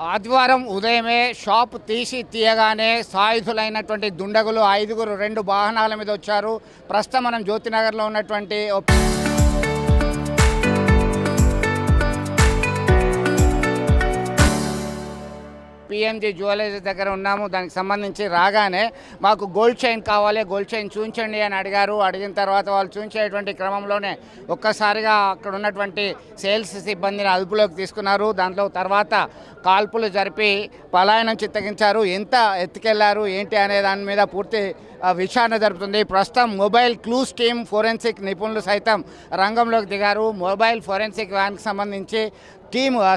ఆదివారం ఉదయమే షాప్ తీయగానే సాయుధులైనటువంటి దుండగులు 5గురు 2 వాహనాల మీద వచ్చారు. ప్రస్తుతం మనం జ్యోతినగర్లో ఉన్నటువంటి పిఎంజీ జ్యువెలరీ దగ్గర ఉన్నాము. దానికి సంబంధించి రాగానే మాకు గోల్డ్ చైన్ కావాలి, గోల్డ్ చైన్ చూపించండి అని అడిగారు. అడిగిన తర్వాత వాళ్ళు చూపించేటువంటి క్రమంలోనే ఒక్కసారిగా అక్కడ ఉన్నటువంటి సేల్స్ సిబ్బందిని అదుపులోకి తీసుకున్నారు. దాంట్లో తర్వాత కాల్పులు జరిపి పలాయనం చిత్తగించారు. ఎంత ఎత్తుకెళ్లారు ఏంటి అనే దాని మీద పూర్తి విచారణ జరుపుతుంది. ప్రస్తుతం మొబైల్ క్లూస్ టీమ్ ఫోరెన్సిక్ నిపుణులు సైతం రంగంలోకి దిగారు. మొబైల్ ఫోరెన్సిక్ వ్యాన్కి సంబంధించి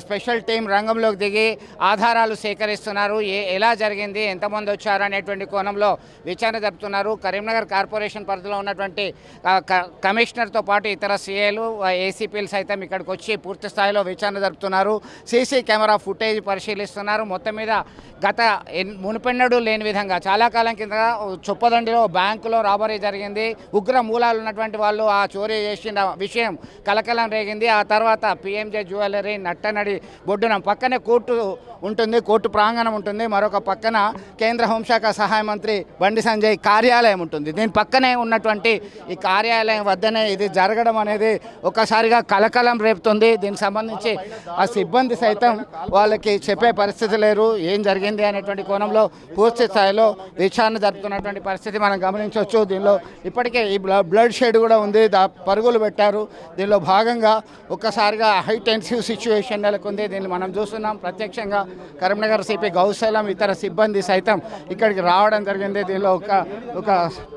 స్పెషల్ టీం రంగంలోకి దిగి ఆధారాలు సేకరిస్తున్నారు. ఎలా జరిగింది, ఎంతమంది వచ్చారు అనేటువంటి కోణంలో విచారణ జరుపుతున్నారు. కరీంనగర్ కార్పొరేషన్ పరిధిలో ఉన్నటువంటి కమిషనర్తో పాటు ఇతర సీఏలు, ఏసీపీలు సైతం ఇక్కడికి వచ్చి పూర్తి స్థాయిలో విచారణ జరుపుతున్నారు. సీసీ కెమెరా ఫుటేజ్ పరిశీలిస్తున్నారు. మొత్తం మీద గత మునుపెన్నడూ లేని విధంగా చాలా కాలం కింద చొప్పదండిలో బ్యాంకులో రాబరీ జరిగింది. ఉగ్ర మూలాలు ఉన్నటువంటి వాళ్ళు ఆ చోరీ చేసిన విషయం కలకలం రేగింది. ఆ తర్వాత పిఎంజే జ్యువెలరీ నట్టనడి బొడ్డున పక్కనే కోర్టు ఉంటుంది, కోర్టు ప్రాంగణం ఉంటుంది. మరొక పక్కన కేంద్ర హోంశాఖ సహాయ మంత్రి బండి సంజయ్ కార్యాలయం ఉంటుంది. దీని పక్కనే ఉన్నటువంటి ఈ కార్యాలయం వద్దనే ఇది జరగడం అనేది ఒక్కసారిగా కలకలం రేపుతుంది. దీనికి సంబంధించి ఆ సిబ్బంది సైతం వాళ్ళకి చెప్పే పరిస్థితి లేరు ఏం జరిగింది అనేటువంటి కోణంలో పూర్తి స్థాయిలో విచారణ జరుపుతున్నటువంటి పరిస్థితి మనం గమనించవచ్చు. దీనిలో ఇప్పటికే ఈ బ్లడ్ షెడ్ కూడా ఉంది, పరుగులు పెట్టారు. దీనిలో భాగంగా ఒక్కసారిగా హైటెన్సివ్ సిచ్యువేషన్ నెలకొంది. దీన్ని మనం చూస్తున్నాం. ప్రత్యక్షంగా కరీంనగర్ సిపి గౌసలం ఇతర సిబ్బంది సైతం ఇక్కడికి రావడం జరిగింది. దీనిలో ఒక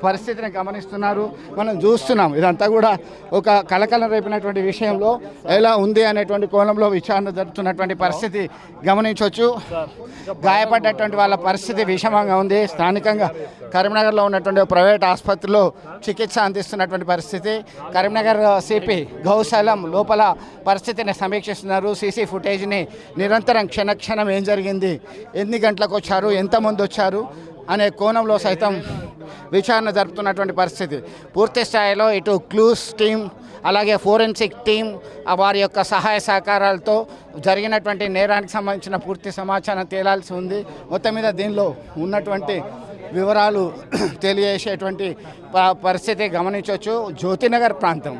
పరిస్థితిని గమనిస్తున్నారు, మనం చూస్తున్నాం. ఇదంతా కూడా ఒక కలకలం రేపినటువంటి విషయంలో ఎలా ఉంది అనేటువంటి కోణంలో విచారణ జరుపుతున్నటువంటి పరిస్థితి గమనించవచ్చు. గాయపడ్డటువంటి వాళ్ళ పరిస్థితి విషమంగా ఉంది. స్థానికంగా కరీంనగర్లో ఉన్నటువంటి ప్రైవేట్ ఆసుపత్రిలో చికిత్స అందిస్తున్నటువంటి పరిస్థితి. కరీంనగర్ సిపి గౌసలం లోపల పరిస్థితిని సమీక్షిస్తున్నారు. సీసీ ఫుటేజ్ని నిరంతరం క్షణక్షణం ఏం జరిగింది, ఎన్ని గంటలకు వచ్చారు, ఎంతమంది వచ్చారు అనే కోణంలో సైతం విచారణ జరుపుతున్నటువంటి పరిస్థితి. పూర్తి స్థాయిలో ఇటు క్లూస్ టీం అలాగే ఫోరెన్సిక్ టీం వారి యొక్క సహాయ సహకారాలతో జరిగినటువంటి నేరానికి సంబంధించిన పూర్తి సమాచారం తేలాల్సి ఉంది. మొత్తం మీద దీనిలో ఉన్నటువంటి వివరాలు తెలియజేసేటువంటి పరిస్థితి గమనించవచ్చు. జ్యోతినగర్ ప్రాంతం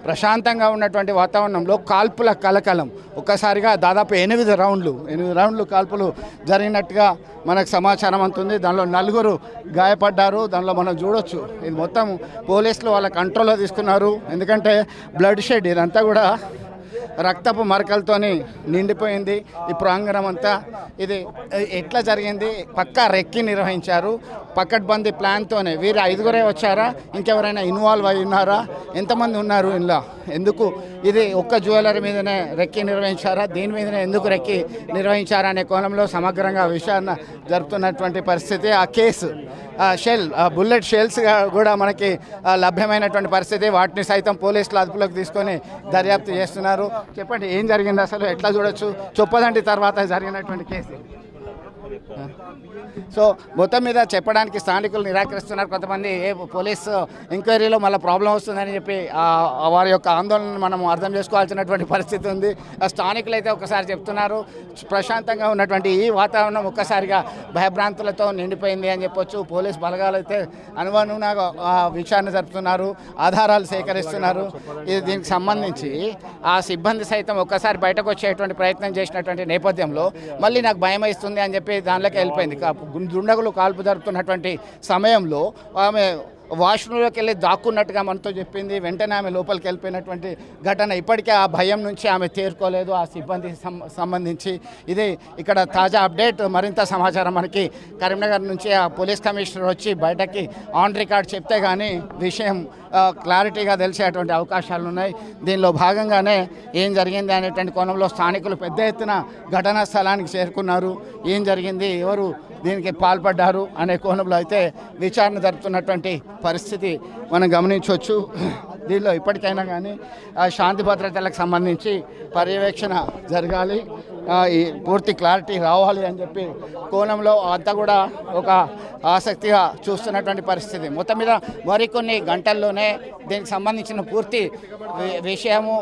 ప్రశాంతంగా ఉన్నటువంటి వాతావరణంలో కాల్పుల కలకలం ఒక్కసారిగా దాదాపు 8 రౌండ్లు కాల్పులు జరిగినట్టుగా మనకు సమాచారం అందుతుంది. దానిలో 4 గాయపడ్డారు. దానిలో మనం చూడొచ్చు ఇది మొత్తం పోలీసులు వాళ్ళ కంట్రోల్లో తీసుకున్నారు. ఎందుకంటే బ్లడ్ షెడ్ ఇదంతా కూడా రక్తపు మరకలతోని నిండిపోయింది ఈ ప్రాంగణం అంతా. ఇది ఎట్లా జరిగింది, పక్కా రెక్కి నిర్వహించారు. పకడ్బందీ ప్లాన్తోనే. వీరు 5గురే వచ్చారా, ఇంకెవరైనా ఇన్వాల్వ్ అయి ఉన్నారా, ఎంతమంది ఉన్నారు ఇందులో, ఎందుకు ఇది ఒక్క జ్యువెలరీ మీదనే రెక్కి నిర్వహించారా, దీని మీదనే ఎందుకు రెక్కి నిర్వహించారా అనే కోణంలో సమగ్రంగా విచారణ జరుపుతున్నటువంటి పరిస్థితి. ఆ కేసు బుల్లెట్ షెల్స్ కూడా మనకి లభ్యమైనటువంటి పరిస్థితి. వాటిని సైతం పోలీసులు అదుపులోకి తీసుకొని దర్యాప్తు చేస్తున్నారు. చెప్పండి ఏం జరిగింది అసలు, ఎట్లా చూడొచ్చు చొప్పదండి తర్వాత జరిగినటువంటి కేసు? సో మొత్తం మీద చెప్పడానికి స్థానికులు నిరాకరిస్తున్నారు. కొంతమంది పోలీసు ఎంక్వైరీలో మళ్ళీ ప్రాబ్లం వస్తుందని చెప్పి వారి యొక్క ఆందోళనను మనం అర్థం చేసుకోవాల్సినటువంటి పరిస్థితి ఉంది. స్థానికులు అయితే ఒకసారి చెప్తున్నారు, ప్రశాంతంగా ఉన్నటువంటి ఈ వాతావరణం ఒక్కసారిగా భయభ్రాంతులతో నిండిపోయింది అని చెప్పొచ్చు. పోలీసు బలగాలు అయితే అనుగుణంగా విచారణ జరుపుతున్నారు, ఆధారాలు సేకరిస్తున్నారు. దీనికి సంబంధించి ఆ సిబ్బంది సైతం ఒక్కసారి బయటకు వచ్చేటువంటి ప్రయత్నం చేసినటువంటి నేపథ్యంలో మళ్ళీ నాకు భయం వేస్తుంది అని చెప్పి దానిలోకి వెళ్ళిపోయింది. దుండగులు కాల్పు జరుపుతున్నటువంటి సమయంలో ఆమె వాష్రూమ్లోకి వెళ్ళి దాక్కున్నట్టుగా మనతో చెప్పింది. వెంటనే ఆమె లోపలికి వెళ్ళిపోయినటువంటి ఘటన. ఇప్పటికే ఆ భయం నుంచి ఆమె తేరుకోలేదు ఆ సిబ్బందికి సంబంధించి. ఇది ఇక్కడ తాజా అప్డేట్. మరింత సమాచారం మనకి కరీంనగర్ నుంచి ఆ పోలీస్ కమిషనర్ వచ్చి బయటకి ఆన్ రికార్డ్ చెప్తే కానీ విషయం క్లారిటీగా తెలిసేటువంటి అవకాశాలు ఉన్నాయి. దీనిలో భాగంగానే ఏం జరిగింది అనేటువంటి కోణంలో స్థానికులు పెద్ద ఎత్తున ఘటనా స్థలానికి చేరుకున్నారు. ఏం జరిగింది, ఎవరు దీనికి పాల్పడ్డారు అనే కోణంలో అయితే విచారణ జరుపుతున్నటువంటి పరిస్థితి మనం గమనించవచ్చు. దీనిలో ఇప్పటికైనా కానీ శాంతి భద్రతలకు సంబంధించి పర్యవేక్షణ జరగాలి. ఈ పూర్తి క్లారిటీ రావాలి అని చెప్పి కోణంలో అంతా కూడా ఒక ఆసక్తిగా చూస్తున్నటువంటి పరిస్థితి. మొత్తం మీద మరికొన్ని గంటల్లోనే దీనికి సంబంధించిన పూర్తి విషయము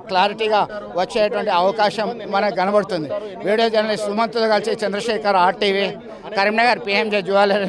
క్లారిటీగా వచ్చేటువంటి అవకాశం మనకు కనబడుతుంది. వీడియో జర్నలిస్ట్ సుమంత్తో కలిసి Chandrashekar, RTV, Karimnagar PMJ jewellery.